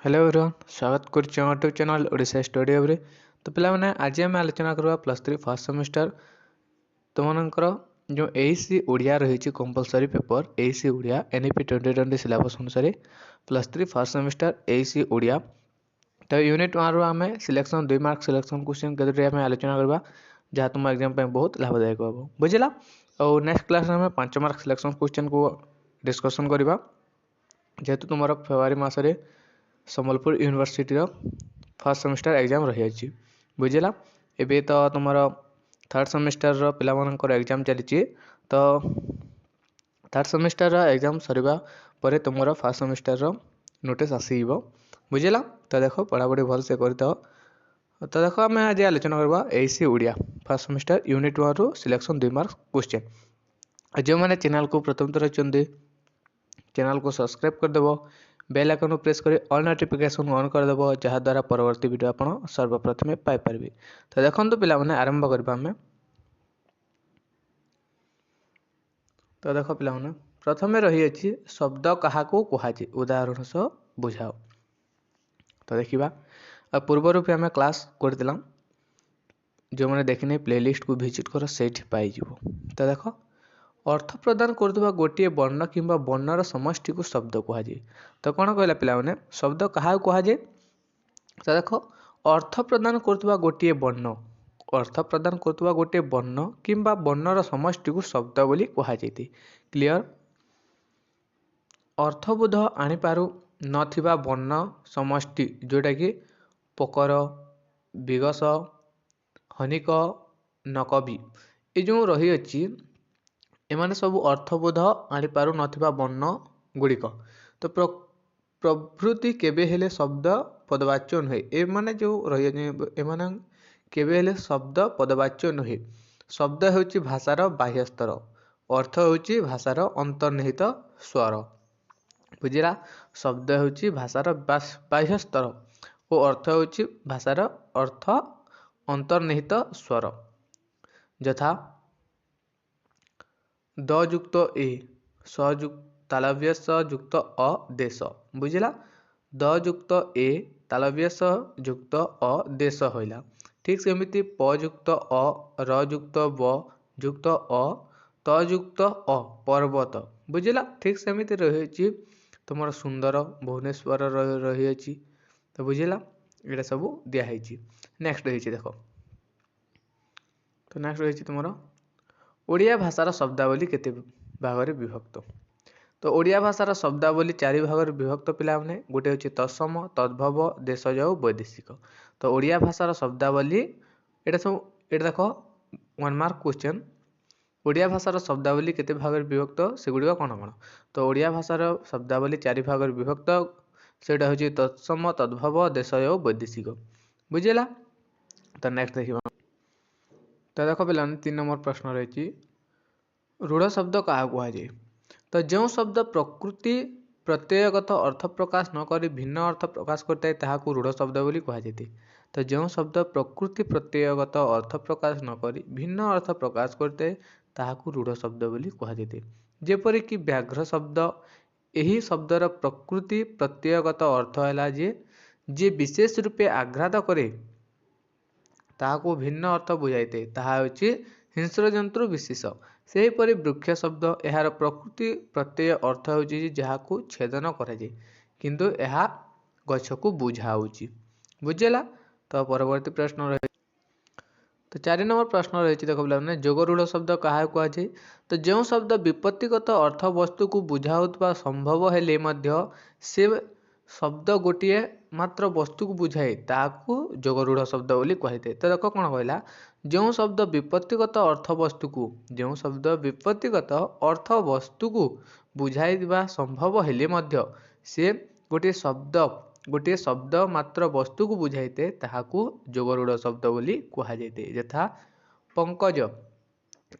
Hello everyone, स्वागत करुच्चे YouTube channel Odisha study रे। तो पिलाने आज आम आलोचना करवा +3 फर्स्ट सेमिस्टर तुमकर जो एसी ओडिया रही compulsory paper AC Odia NEP 2020 syllabus अनुसार +3 फर्स्ट सेमिस्टर एसी ओडिया। तो यूनिट 1 आम सिलेक्शन 2 मार्क सिलेक्शन क्वेश्चन के आम आलोचना करवा जहाँ तुम एग्जाम बहुत लाभदायक हम बुझला। और नेक्स्ट क्लास में 5 मार्क सिलेक्शन क्वेश्चन को डिस्कसन करवा जेहेतु तुम फेब्रुआरी मसरे Sambalpur university first semester exam रही बुझला। एबे तो तुम थर्ड सेमिस्टर पिलामानकर एग्जाम चली तो थर्ड सेमिस्टर एग्जाम सरिबा परे तुम फर्स्ट सेमिस्टर नोटिस आसीबो बुझला। तो देखो पढ़ापढ़ी भल से करता। तो देखो आम आज आलोचना करवा AC Odia first semester unit 1 रु सिलेक्शन 2 मार्क्स क्वेश्चन। जो मैंने चैनल को प्रथम थर अच्छे चैनल को सब्सक्राइब करदेव, बेल आइकन को प्रेस कर ऑल नोटिफिकेशन ऑन करदेव जहाँद्वारा परवर्ती वीडियो आप सर्वप्रथम पाइपर। तो देखो पिला माने आरंभ करवा। तो देख पिला माने प्रथम रही अच्छी शब्द क्या कहुए उदाहरण सह बुझाओ। तो देखा पूर्वर भी आम क्लास करदेला जो मैंने देखने प्लेलिस्ट को विजिट कर सेठी पाइज। तो देख अर्थ प्रदान करुवा गोटे वर्ण कि वर्णर समष्टि को शब्द कहुए। तो कौन कहला पिला माने शब्द क्या कहुए। तो देख अर्थ प्रदान करुवा गोटे वर्ण अर्थ प्रदान करुवा गोटे वर्ण कि वर्णर समष्टि को शब्द बोली कहुए। क्लियर अर्थबोध आनीपारु नथिबा वर्ण समष्टि जोटा कि पकर विगस हनिक नकबी ये जो रही अच्छी एमाने सब अर्थबोध आनीपारु नथिबा वर्ण गुड़िक। तो प्रभृति केबे हेले शब्द पदवाच्य नुहे ए माने जो रही एमाने केबे हेले शब्द पदवाच्य नुहे। शब्द हेउची भाषार बाह्य स्तर, अर्थ हेउची भाषार अंतर्निहित स्वर बुझला। शब्द हेउची भाषार बाह्य स्तर और अर्थ हेउची भाषार अर्थ अंतर्निहित स्वर। यथा द युक्त ए सयुक्त तालव्य स युक्त अ देश बुझला। द युक्त ए तालव्य स युक्त अ देश होइला। ठीक सेमिति प युक्त अ र युक्त ब युक्त अ त युक्त अ पर्वत बुझला। ठीक सेमिति रही तुम सुंदर भुवनेश्वर रही। तो बुझला ये सब दिखाई। नेक्स्ट रही देख। तो नेक्स्ट रही तुम ओडिया भाषार शब्दावली केते भाग विभक्त। तो ओडिया भाषार शब्दावली 4 भाग विभक्त पिला माने गोटे हूँ तत्सम तद्भव देशज और वैदेशिक। तो ओडिया भाषार शब्दावली एटा सब ये देख 1 मार्क क्वेश्चन। ओडिया भाषार शब्दावली केते भाग विभक्त सेगुड़िक कौन कौन। तो ओडिया भाषार शब्दावली 4 भाग विभक्त सेटा हूँ तत्सम तद्भव देशज और वैदेशिक बुझेगा। तो नेक्स्ट देखिए। तो देख पे 3 नंबर प्रश्न रही रूढ़ शब्द क्या कहुए। तो जो शब्द प्रकृति प्रत्ययगत अर्थ प्रकाश न करी भिन्न अर्थ प्रकाश करता है रूढ़ शब्द बोली कहुए। तो जो शब्द प्रकृति प्रत्ययगत अर्थ प्रकाश न करी भिन्न अर्थ प्रकाश करते ताहाकू रूढ़ शब्द बोली कहुए। जेपरिक व्याघ्र शब्द यही शब्दर प्रकृति प्रत्ययगत अर्थ है जे विशेष रूपे आघात करे ताहाकू भिन्न अर्थ बुझाइते ताहा होछि हिंस्र जंतु विशेष। सेहीपरि वृक्ष शब्द यार प्रकृति प्रत्यय अर्थ होछि जहाकू छेदन कराए किंतु यह गछ को बुझाऊँगी बुझेगा। तो परवर्ती प्रश्न रही। तो 4 नंबर प्रश्न रही देख पे जोगरूढ़ शब्द क्या कहुए। तो जो शब्द विपत्तिगत अर्थ वस्तु को बुझाऊवा संभव हेले मध्य से शब्द गोटे मात्र वस्तु को बुझाए ताकू जोगरूढ़ शब्द बोली कहुए। तो देख कौन कहला जो शब्द विपत्तिगत अर्थ वस्तु को जो शब्द विपत्तिगत अर्थ वस्तु को बुझाइवा संभव हेले मध्य से गोटे शब्द मात्र वस्तु को बुझाइते ताहाकू जोगरूढ़ शब्द बोली कहुए। यथा पंकज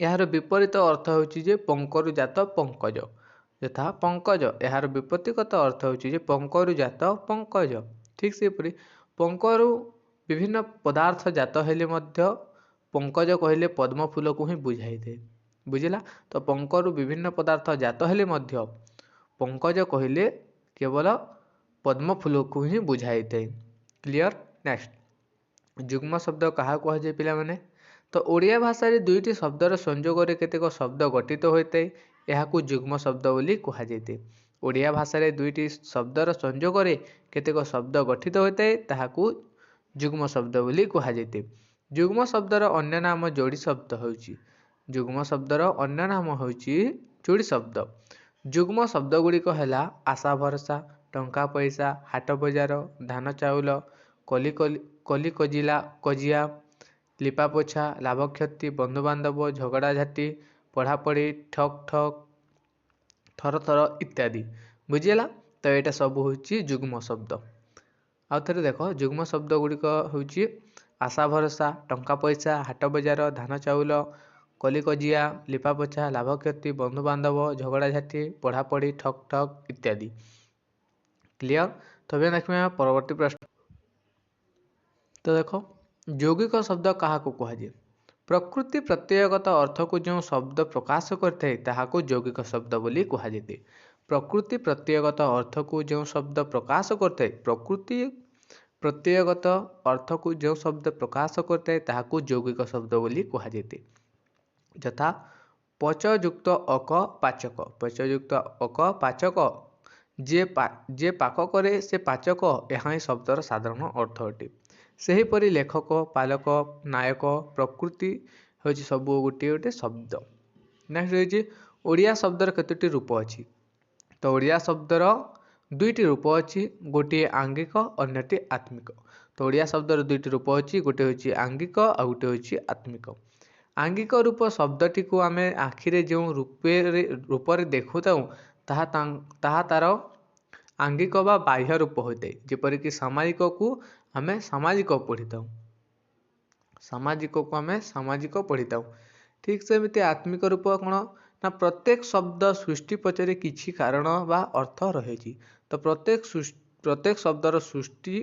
यार विपरीत अर्थ होछि पंकरु जात पंकज। यथा पंकज यार विपत्तिगत अर्थ होछि पंकरु जात पंकज। ठीक से पंकरु विभिन्न पदार्थ जात हेले मध्य पंकज कहले पद्म फूल को ही बुझाइए बुझला। तो पंकरु विभिन्न पदार्थ जात हेले मध्य पंकज कहले केवल पद्म फूल को ही बुझाई थाए। क्लियर। नेक्स्ट जुग्म शब्द क्या कहुए पिला माने तो ओडिया भाषा रे दुईटी शब्दर संयोग रे केतेक शब्द गठित होता है यह जुग्म शब्द बोली कहुए। ओडिया भाषा रे दुईटी शब्दर संयोग रे केतेक शब्द गठित होता है ताहाकू जुग्म शब्द बोली कहुए। जुग्म शब्दर अन्य नाम जोड़ी शब्द होउची। जुग्म शब्दर अन्य नाम होउची जोड़ी शब्द। जुग्म शब्द गुड़िक है आशा भरसा टंका पैसा हाट बजार धान चाउल कली कली कजिया लिपा पोछा लाभ क्षति बंधुबांधव झगड़ा झाटी पढ़ापढ़ी ठक ठक थर थर इत्यादि बुझीगला। तो यहाँ सब हूँ जुग्म शब्द। आउ थे देख जुग्म शब्द गुड़िक हूँ आशा भरसा टंका पैसा हाट बजार धान चाउल कली कजिया लिपा पोछा लाभ क्षति बंधुबांधव झगड़ा झाटी पढ़ापढ़ी ठक ठक इत्यादि। क्लियर। तो देखिए परवर्ती प्रश्न। तो देख यौगिक शब्द क्या कहुए प्रकृति प्रत्ययगत अर्थ को जो शब्द प्रकाश करते ताहाको यौगिक शब्द बोली कहुए। प्रकृति प्रत्ययगत अर्थ को जो शब्द प्रकाश करते प्रकृति प्रत्ययगत अर्थ को जो शब्द प्रकाश करते ताहाको यौगिक शब्द बोली कहुए। यथा पचयुक्त अक पाचक पचयुक्त अक पाचक जे पाक करे से पाचक यह ही शब्दर साधारण अर्थ अटे। सेहीपरि लेखक पालक नायक प्रकृति हूँ सब गोटे गोटे शब्द। नेक्स्ट हूँ ओडिया शब्दर केतोटी रूप अच्छी तो ओडिया शब्दर दुईटी रूप अच्छी गोटे आंगिक अन्यटी आत्मिक। तो ओडिया शब्दर दुईटी रूप अच्छी गोटे हूँ आंगिक और गोटे हूँ आत्मिक। आंगिक रूप शब्दटी को आम आखिरे जो रूप देखु ताहा तार आंगिक बा बाह्य रूप होता है। जेपरिक सामाजिक को आम सामाजिक पढ़ी था सामाजिक को आम सामाजिक पढ़ी था। ठीक सेमती आत्मिक रूप कौन ना प्रत्येक शब्द सृष्टि पछरे किछि कारण बा अर्थ रही। तो प्रत्येक शब्दर सृष्टि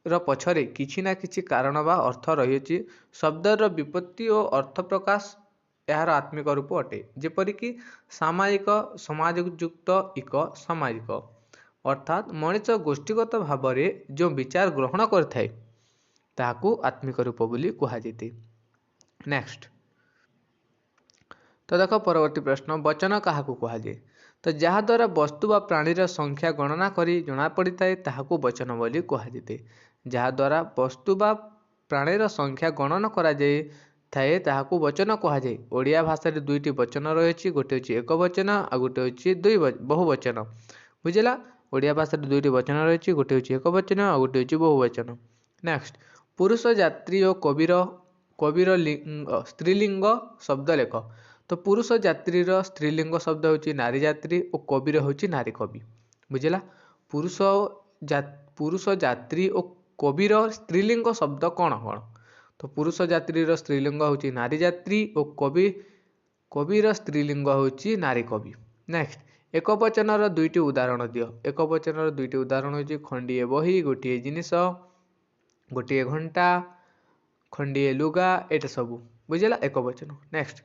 पछरे किछि ना किछि कारण बा अर्थ रही। शब्दर विपत्ति और अर्थ प्रकाश यार आत्मिक रूप अटे। जेपरिक सामाजिक समाजयुक्त इक सामाजिक अर्थात मनुष्य गोष्ठीगत भाव में जो विचार ग्रहण करथाय ताहाकू आत्मिक रूप बोली कहुए। नेक्स्ट तो देख परवर्ती प्रश्न वचन क्या कहुए तो जहाँ द्वारा वस्तु व प्राणीर संख्या गणना करी जना पड़ी थाए ताहाकू वचन बोली कहुए। जहाँ द्वारा वस्तु व प्राणीर संख्या गणना करा जाए थाए ताहाकू वचन कहुए। ओडिया भाषा रे दुईटी वचन रही गोटे हूँ एक वचन आ गोटे हूँ बहुवचन बुझेगा। ओडिया भाषा रे दुईटी वचन रही गोटे हूँ एक वचन आ गोटे हूँ बहुवचन। नेक्स्ट पुरुष जात्री और कविर स्त्रीलिंग शब्द लेख तो पुरुष जात्रीर स्त्रीलिंग शब्द हूँ नारी जात्री और कविर हूँ नारी कवि बुझेगा। पुरुष जात्री और कविर स्त्रीलिंग शब्द कौन कौन तो पुरुष जात्रीर स्त्रीलिंग हूँ नारी जात्री और कविर स्त्रीलिंग हूँ नारी कवि। नेक्स्ट एक वचनर दुईटी उदाहरण दियो। एक वचनर दुईटी उदाहरण हूँ खंडीए बही गोटे जिनिस गोटे घंटा खंडीए लुगा एटा सब बुझेगा एक वचन। नेक्स्ट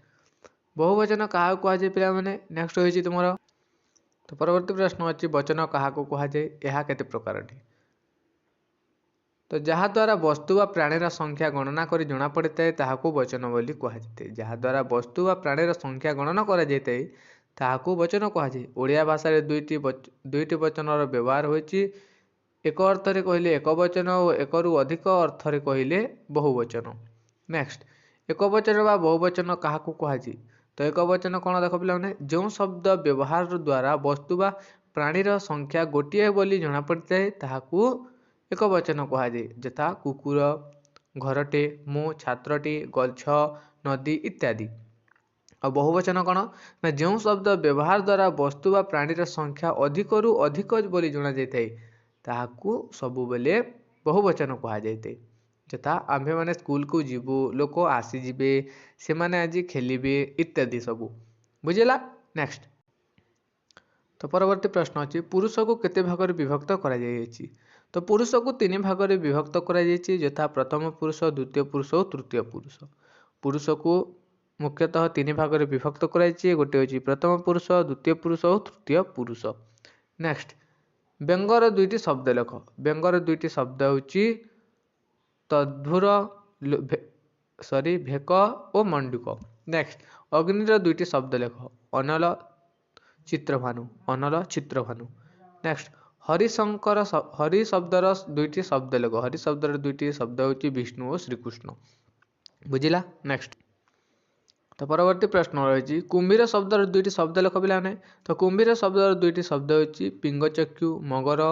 बहुवचन क्या कहुए पिला माने नेक्स्ट होइछि तुमर। तो परवर्ती प्रश्न अच्छी वचन क्या कहुए यह केते प्रकार। तो जहाँ द्वारा वस्तु व प्राणीर संख्या गणना करी जना पड़ी थाए ताहाकू वचन बोली कहुए। जहाँ द्वारा वस्तु व प्राणीर संख्या गणना करा जाए ताहाकू वचन कहुए। ओडिया भाषा रे दुईटी वचनर व्यवहार होइछि एक अर्थरे कहले एक वचन और एक रु अधिक अर्थरे कहले बहुवचन। नेक्स्ट एक वचन बा बहुवचन क्या कहुए तो एक वचन कौन देख पे जो शब्द व्यवहार द्वारा वस्तु बा प्राणीर संख्या गोटे बोली जना पड़ी थाए ताहाकू एक वचन कहुए। यथा कुकुर घरटे मो छात्रटी गछ नदी इत्यादि। और बहुवचन कौन ना जो शब्द व्यवहार द्वारा वस्तु व प्राणीर संख्या अधिक रु अधिक बोली जना जाए ताहाकू सबु बेले बहुवचन कहुए। यथा आम्भे माने स्कूल को जीवु लोक आसीजे से माने आज खेलिबे इत्यादि सबू बुझेगा। नेक्स्ट तो परवर्ती प्रश्न अच्छी पुरुष को केते भाग विभक्त करा जायछि तो पुरुष को तीन भाग विभक्त करा जायछि यथा प्रथम पुरुष द्वितीय पुरुष और तृतीय पुरुष। पुरुष को मुख्यतः तीन भाग विभक्त कराई गोटे हूँ प्रथम पुरुष द्वितीय पुरुष और तृतीय पुरुष। नेक्स्ट ବ୍ୟଙ୍ଗର ଦୁଇଟି ଶବ୍ଦ ଲେଖ। ବ୍ୟଙ୍ଗର ଦୁଇଟି ଶବ୍ଦ ହେଉଛି ତଦ୍ଭୁର ଭେକ ଓ ମଣ୍ଡୁକ। ନେକ୍ସଟ, ଅଗ୍ନିର ଦୁଇଟି ଶବ୍ଦ ଲେଖ। ଅନଲ ଚିତ୍ରଭାନୁ। ଅନଲ ଚିତ୍ରଭାନୁ। ନେକ୍ସଟ, ହରି ଶବ୍ଦର ଦୁଇଟି ଶବ୍ଦ ଲେଖ। ହରି ଶବ୍ଦର ଦୁଇଟି ଶବ୍ଦ ହେଉଛି ବିଷ୍ଣୁ ଓ ଶ୍ରୀକୃଷ୍ଣ। ବୁଝିଲା? ନେକ୍ସଟ, ତ ପରବର୍ତ୍ତୀ ପ୍ରଶ୍ନ ରହିଛି କୁମ୍ଭୀର ଶବ୍ଦର ଦୁଇଟି ଶବ୍ଦ ଲେଖ ପିଲାମାନେ। ତ କୁମ୍ଭୀର ଶବ୍ଦର ଦୁଇଟି ଶବ୍ଦ ହେଉଛି ପିଙ୍ଗଚକ୍ଷୁ, ମଗର,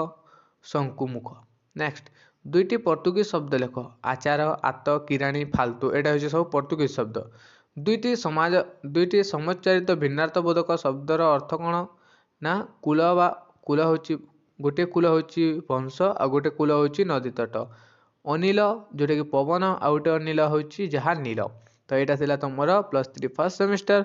ଶଙ୍କୁମୁଖ। ନେକ୍ସଟ, ଦୁଇଟି ପର୍ତ୍ତୁଗୀଜ ଶବ୍ଦ ଲେଖ। ଆଚାର, ଆତ, କିରାଣୀ, ଫାଲତୁ। ଏଇଟା ହେଉଛି ସବୁ ପର୍ତ୍ତୁଗୀଜ ଶବ୍ଦ। ଦୁଇଟି ସମୋଚ୍ଚାରିତ ଭିନ୍ନାର୍ଥବୋଧକ ଶବ୍ଦର ଅର୍ଥ କ'ଣ? ନା କୂଳ ହେଉଛି ଗୋଟିଏ କୂଳ ହେଉଛି ବଂଶ ଆଉ ଗୋଟେ କୂଳ ହେଉଛି ନଦୀ ତଟ। ଅନିଲ ଯେଉଁଟାକି ପବନ ଆଉ ଗୋଟେ ଅନିଲ ହେଉଛି ଯାହା ନୀଳ। ତ ଏଇଟା ଥିଲା ତୁମର +3 first semester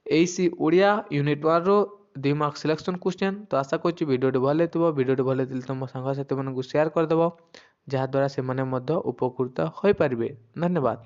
AC Odia unit 1ରୁ 2 ମାର୍କ ସିଲେକ୍ସନ୍ କ୍ୱେଶ୍ଚନ୍। ତ ଆଶା କରୁଛି ଭିଡ଼ିଓଟି ଭଲ ହେଇଥିବ। ଭିଡ଼ିଓଟି ଭଲ ହେଇଥିଲେ ତୁମ ସାଙ୍ଗସାଥିମାନଙ୍କୁ ସେୟାର କରିଦେବ, ଯାହାଦ୍ୱାରା ସେମାନେ ମଧ୍ୟ ଉପକୃତ ହୋଇପାରିବେ। ଧନ୍ୟବାଦ।